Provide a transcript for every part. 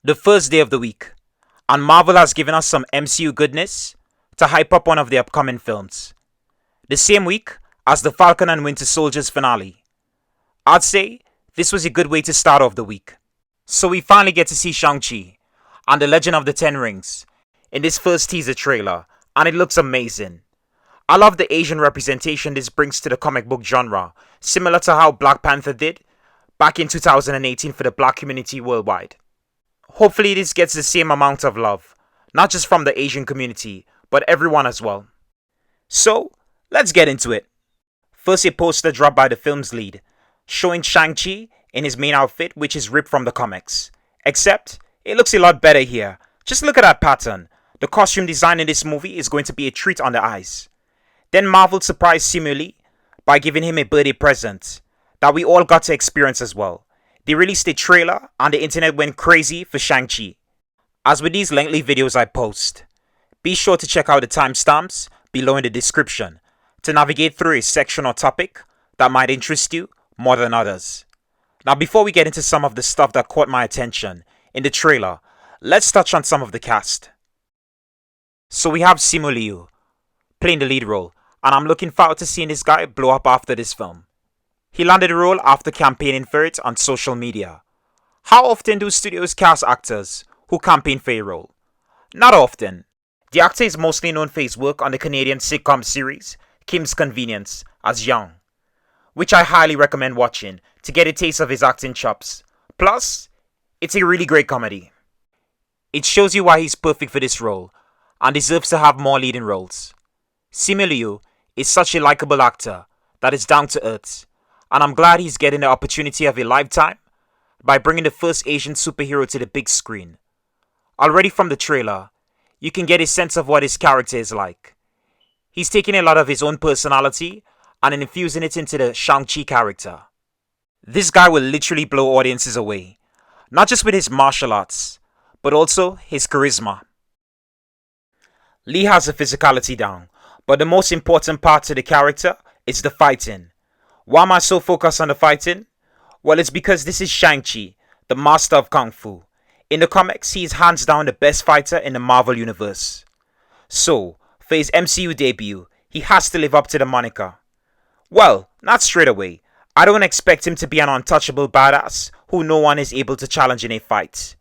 the first day of the week, and Marvel has given us some MCU goodness to hype up one of their upcoming films. The same week as the Falcon and Winter Soldier's finale. I'd say this was a good way to start off the week. So we finally get to see Shang-Chi and the Legend of the Ten Rings in this first teaser trailer, and it looks amazing. I love the Asian representation this brings to the comic book genre, similar to how Black Panther did back in 2018 for the black community worldwide. Hopefully this gets the same amount of love, not just from the Asian community, but everyone as well. So, let's get into it. First, a poster dropped by the film's lead, showing Shang-Chi in his main outfit, which is ripped from the comics. Except, it looks a lot better here. Just look at that pattern. The costume design in this movie is going to be a treat on the eyes. Then Marvel surprised Simu Liu by giving him a birthday present that we all got to experience as well. They released a trailer and the internet went crazy for Shang-Chi. As with these lengthy videos I post, be sure to check out the timestamps below in the description to navigate through a section or topic that might interest you more than others. Now before we get into some of the stuff that caught my attention in the trailer, let's touch on some of the cast. So we have Simu Liu playing the lead role, and I'm looking forward to seeing this guy blow up after this film. He landed the role after campaigning for it on social media. How often do studios cast actors who campaign for a role? Not often. The actor is mostly known for his work on the Canadian sitcom series Kim's Convenience as Yeoh, which I highly recommend watching to get a taste of his acting chops. Plus, it's a really great comedy. It shows you why he's perfect for this role and deserves to have more leading roles. Simu Liu is such a likable actor that is down to earth, and I'm glad he's getting the opportunity of a lifetime by bringing the first Asian superhero to the big screen. Already from the trailer, you can get a sense of what his character is like. He's taking a lot of his own personality and infusing it into the Shang-Chi character. This guy will literally blow audiences away, not just with his martial arts, but also his charisma. Lee has the physicality down, but the most important part to the character is the fighting. Why am I so focused on the fighting? Well, it's because this is Shang-Chi, the master of Kung Fu. In the comics, he is hands down the best fighter in the Marvel Universe. So, for his MCU debut, he has to live up to the moniker. Well, not straight away. I don't expect him to be an untouchable badass who no one is able to challenge in a fight.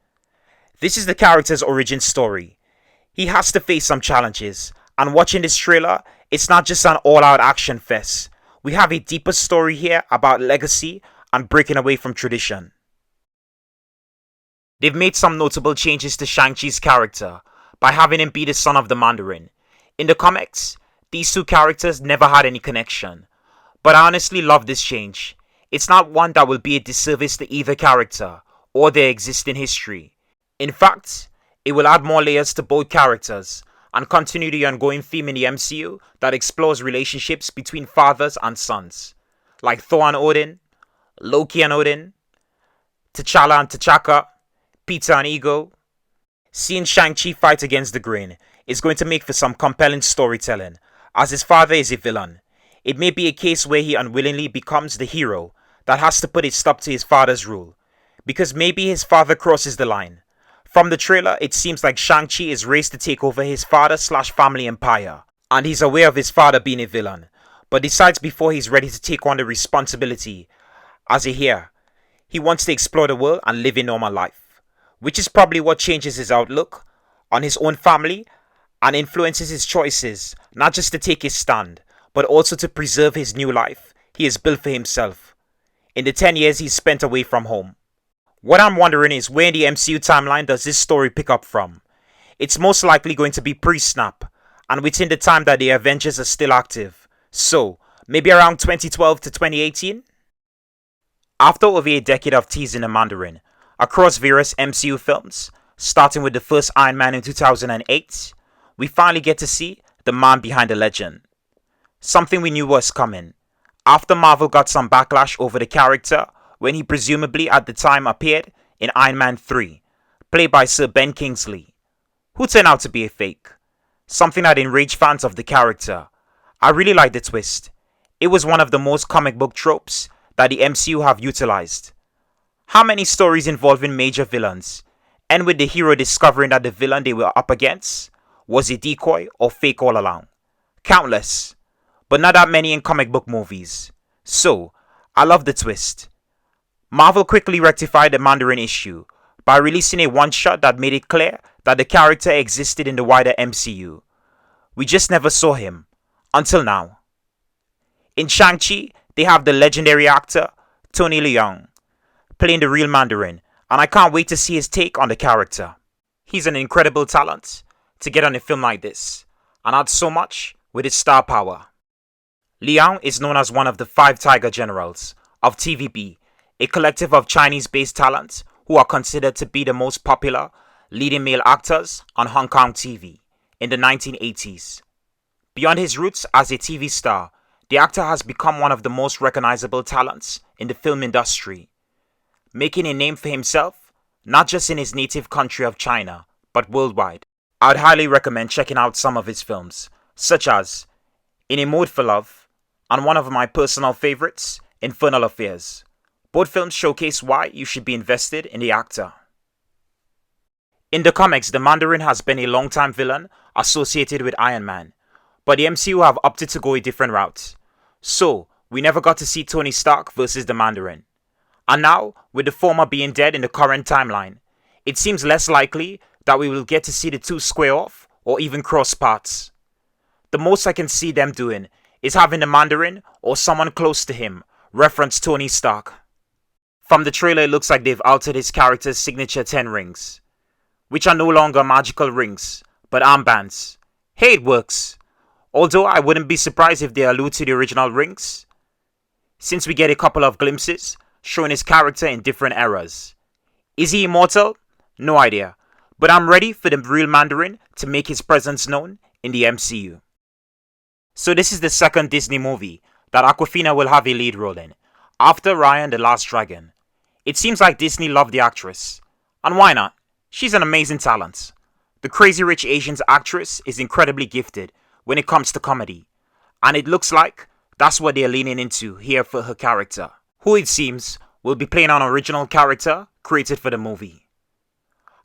This is the character's origin story. He has to face some challenges, and watching this trailer, it's not just an all-out action fest. We have a deeper story here about legacy and breaking away from tradition. They've made some notable changes to Shang-Chi's character by having him be the son of the Mandarin. In the comics, these two characters never had any connection, but I honestly love this change. It's not one that will be a disservice to either character or their existing history. In fact, it will add more layers to both characters and continue the ongoing theme in the MCU that explores relationships between fathers and sons, like Thor and Odin, Loki and Odin, T'Challa and T'Chaka, Peter and Ego. Seeing Shang-Chi fight against the grain is going to make for some compelling storytelling, as his father is a villain. It may be a case where he unwillingly becomes the hero that has to put a stop to his father's rule, because maybe his father crosses the line. From the trailer, it seems like Shang-Chi is raced to take over his father/family empire, and he's aware of his father being a villain, but decides before he's ready to take on the responsibility as a heir. He wants to explore the world and live a normal life, which is probably what changes his outlook on his own family and influences his choices, not just to take his stand, but also to preserve his new life he has built for himself in the 10 years he's spent away from home. What I'm wondering is, where in the MCU timeline does this story pick up from? It's most likely going to be pre-snap, and within the time that the Avengers are still active. So, maybe around 2012 to 2018? After over a decade of teasing the Mandarin across various MCU films, starting with the first Iron Man in 2008, we finally get to see the man behind the legend. Something we knew was coming. After Marvel got some backlash over the character when he presumably at the time appeared in Iron Man 3, played by Sir Ben Kingsley, who turned out to be a fake. Something that enraged fans of the character. I really like the twist. It was one of the most comic book tropes that the MCU have utilized. How many stories involving major villains and with the hero discovering that the villain they were up against was a decoy or fake all along. Countless, but not that many in comic book movies. So, I love the twist. Marvel quickly rectified the Mandarin issue by releasing a one-shot that made it clear that the character existed in the wider MCU. We just never saw him, until now. In Shang-Chi, they have the legendary actor Tony Leung playing the real Mandarin, and I can't wait to see his take on the character. He's an incredible talent to get on a film like this, and adds so much with his star power. Leung is known as one of the 5 Tiger Generals of TVB, a collective of Chinese-based talent who are considered to be the most popular leading male actors on Hong Kong TV in the 1980s. Beyond his roots as a TV star, the actor has become one of the most recognizable talents in the film industry, making a name for himself not just in his native country of China, but worldwide. I'd highly recommend checking out some of his films, such as In a Mood for Love and one of my personal favorites, Infernal Affairs. Both films showcase why you should be invested in the actor. In the comics, the Mandarin has been a long-time villain associated with Iron Man, but the MCU have opted to go a different route. So, we never got to see Tony Stark versus the Mandarin. And now, with the former being dead in the current timeline, it seems less likely that we will get to see the two square off or even cross paths. The most I can see them doing is having the Mandarin or someone close to him reference Tony Stark. From the trailer, it looks like they've altered his character's signature 10 rings, which are no longer magical rings, but armbands. Hey, it works. Although I wouldn't be surprised if they allude to the original rings, since we get a couple of glimpses showing his character in different eras. Is he immortal? No idea, but I'm ready for the real Mandarin to make his presence known in the MCU. So this is the second Disney movie that Akwafina will have a lead role in, after Raya and the Last Dragon. It seems like Disney loved the actress, and why not? She's an amazing talent. The Crazy Rich Asians actress is incredibly gifted when it comes to comedy, and it looks like that's what they're leaning into here for her character, who it seems will be playing an original character created for the movie.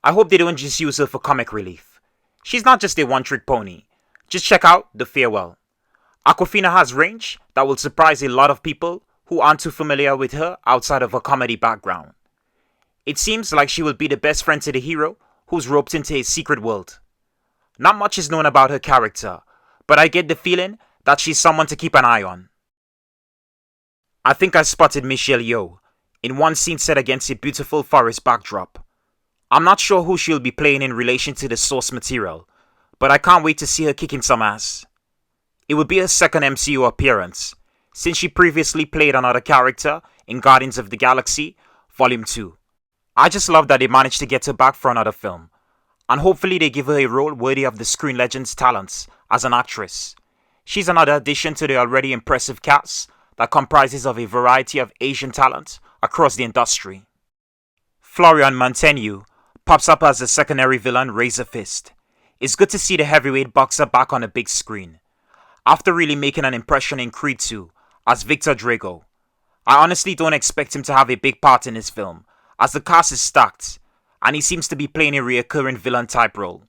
I hope they don't just use her for comic relief. She's not just a one-trick pony. Just check out The Farewell. Akwafina has range that will surprise a lot of people who aren't too familiar with her outside of her comedy background. It seems like she will be the best friend to the hero who's roped into a secret world. Not much is known about her character, but I get the feeling that she's someone to keep an eye on. I think I spotted Michelle Yeoh in one scene set against a beautiful forest backdrop. I'm not sure who she'll be playing in relation to the source material, but I can't wait to see her kicking some ass. It would be her second MCU appearance, since she previously played another character in Guardians of the Galaxy Volume 2. I just love that they managed to get her back for another film, and hopefully they give her a role worthy of the screen legend's talents as an actress. She's another addition to the already impressive cast that comprises of a variety of Asian talent across the industry. Florian Montenu pops up as the secondary villain Razor Fist. It's good to see the heavyweight boxer back on the big screen, after really making an impression in Creed 2 as Victor Drago. I honestly don't expect him to have a big part in this film, as the cast is stacked, and he seems to be playing a reoccurring villain type role.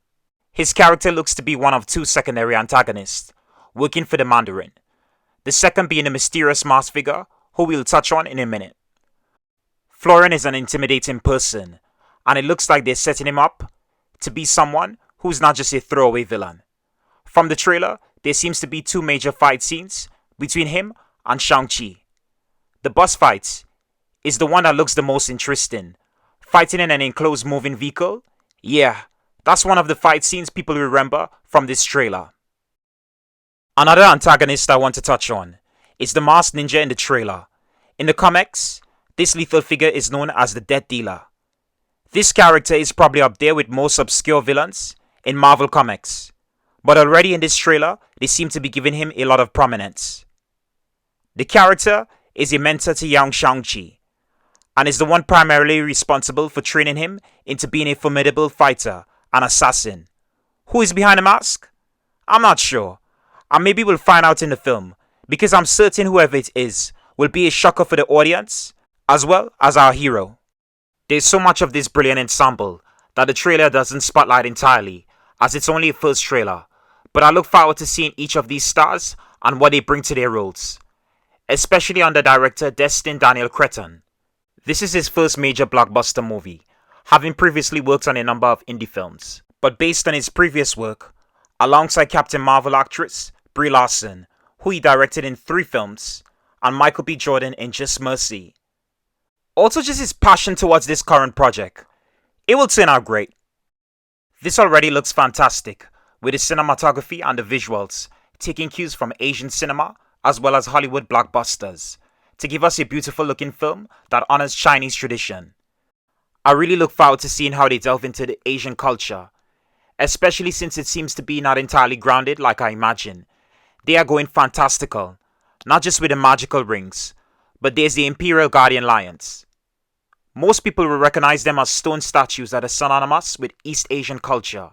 His character looks to be one of 2 secondary antagonists, working for the Mandarin, the second being a mysterious masked figure who we'll touch on in a minute. Florian is an intimidating person, and it looks like they're setting him up to be someone who's not just a throwaway villain. From the trailer, there seems to be 2 major fight scenes between him and Shang-Chi. The boss fight is the one that looks the most interesting. Fighting in an enclosed moving vehicle? Yeah, that's one of the fight scenes people remember from this trailer. Another antagonist I want to touch on is the masked ninja in the trailer. In the comics, this lethal figure is known as the Death Dealer. This character is probably up there with most obscure villains in Marvel Comics, but already in this trailer, they seem to be giving him a lot of prominence. The character is a mentor to young Shang-Chi, and is the one primarily responsible for training him into being a formidable fighter and assassin. Who is behind the mask? I'm not sure, and maybe we'll find out in the film, because I'm certain whoever it is will be a shocker for the audience, as well as our hero. There's so much of this brilliant ensemble that the trailer doesn't spotlight entirely, as it's only a first trailer, but I look forward to seeing each of these stars and what they bring to their roles, especially under director Destin Daniel Cretton. This is his first major blockbuster movie, having previously worked on a number of indie films, but based on his previous work, alongside Captain Marvel actress Brie Larson, who he directed in 3 films, and Michael B. Jordan in Just Mercy. Also just his passion towards this current project. It will turn out great. This already looks fantastic, with the cinematography and the visuals taking cues from Asian cinema as well as Hollywood blockbusters to give us a beautiful looking film that honors Chinese tradition. I really look forward to seeing how they delve into the Asian culture, especially since it seems to be not entirely grounded like I imagine. They are going fantastical, not just with the magical rings, but there's the Imperial Guardian Lions. Most people will recognize them as stone statues that are synonymous with East Asian culture.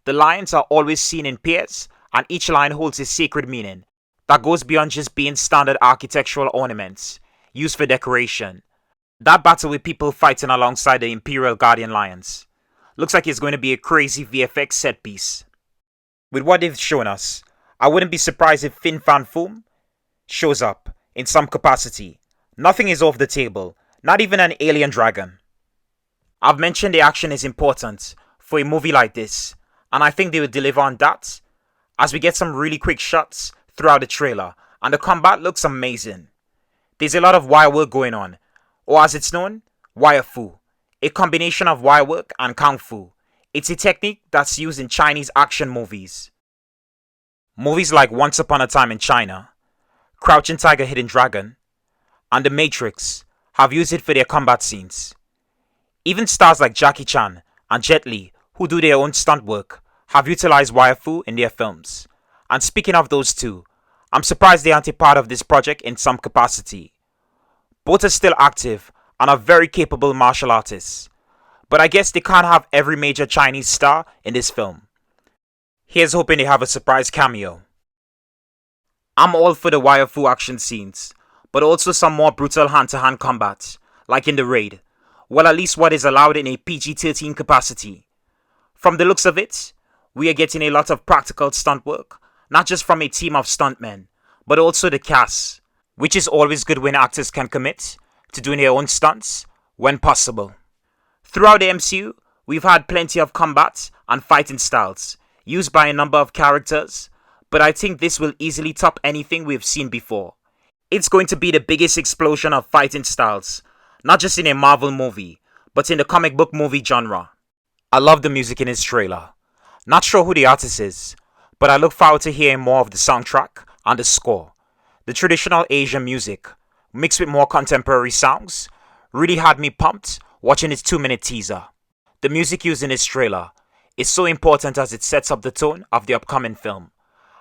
The lions are always seen in pairs, and each lion holds a sacred meaning that goes beyond just being standard architectural ornaments used for decoration. That battle with people fighting alongside the Imperial Guardian Lions looks like it's going to be a crazy VFX set piece. With what they've shown us, I wouldn't be surprised if Fin Fan Foom shows up in some capacity. Nothing is off the table, not even an alien dragon. I've mentioned the action is important for a movie like this, and I think they will deliver on that, as we get some really quick shots throughout the trailer, and the combat looks amazing. There's a lot of wire work going on, or as it's known, wire fu, a combination of wire work and kung fu. It's a technique that's used in Chinese action movies. Movies like Once Upon a Time in China, Crouching Tiger, Hidden Dragon, and The Matrix have used it for their combat scenes. Even stars like Jackie Chan and Jet Li, who do their own stunt work, have utilized wire fu in their films. And speaking of those two, I'm surprised they aren't a part of this project in some capacity. Both are still active and are very capable martial artists, but I guess they can't have every major Chinese star in this film. Here's hoping they have a surprise cameo. I'm all for the wire fu action scenes, but also some more brutal hand-to-hand combat, like in The Raid, well, at least what is allowed in a PG-13 capacity. From the looks of it, we are getting a lot of practical stunt work, not just from a team of stuntmen, but also the cast, which is always good when actors can commit to doing their own stunts when possible. Throughout the MCU, we've had plenty of combat and fighting styles used by a number of characters, but I think this will easily top anything we've seen before. It's going to be the biggest explosion of fighting styles, not just in a Marvel movie, but in the comic book movie genre. I love the music in this trailer. Not sure who the artist is, but I look forward to hearing more of the soundtrack and the score. The traditional Asian music, mixed with more contemporary sounds, really had me pumped watching this 2-minute teaser. The music used in this trailer is so important as it sets up the tone of the upcoming film.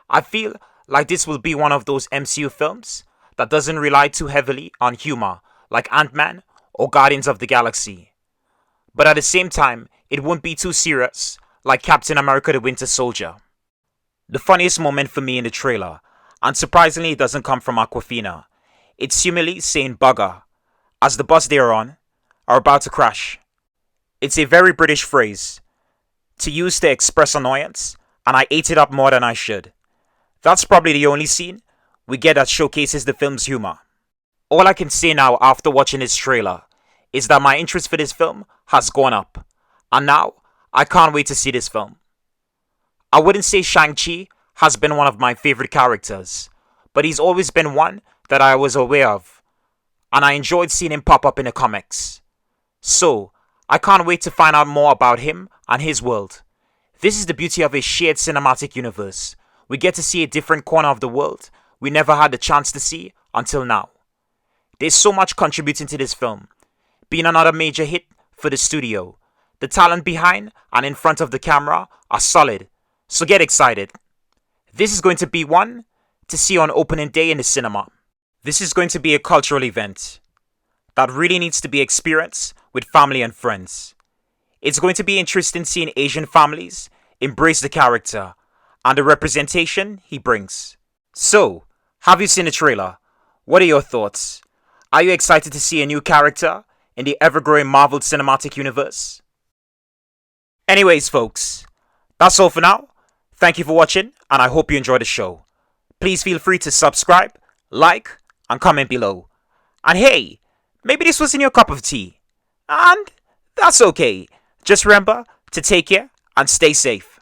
I feel like this will be one of those MCU films that doesn't rely too heavily on humor like Ant-Man or Guardians of the Galaxy. But at the same time, it won't be too serious like Captain America the Winter Soldier. The funniest moment for me in the trailer, and surprisingly it doesn't come from Akwafina, it's Simu Liu saying bugger as the bus they're on are about to crash. It's a very British phrase to use to express annoyance, and I ate it up more than I should. That's probably the only scene we get that showcases the film's humor. All I can say now after watching this trailer is that my interest for this film has gone up, and now I can't wait to see this film. I wouldn't say Shang-Chi has been one of my favorite characters, but he's always been one that I was aware of, and I enjoyed seeing him pop up in the comics. So, I can't wait to find out more about him and his world. This is the beauty of a shared cinematic universe. We get to see a different corner of the world we never had the chance to see until now. There's so much contributing to this film, being another major hit for the studio. The talent behind and in front of the camera are solid, so get excited. This is going to be one to see on opening day in the cinema. This is going to be a cultural event that really needs to be experienced with family and friends. It's going to be interesting seeing Asian families embrace the character and the representation he brings. So, have you seen the trailer? What are your thoughts? Are you excited to see a new character in the ever-growing Marvel Cinematic Universe? Anyways, folks, that's all for now. Thank you for watching, and I hope you enjoyed the show. Please feel free to subscribe, like, and comment below. And hey, maybe this wasn't your cup of tea. And that's okay. Just remember to take care and stay safe.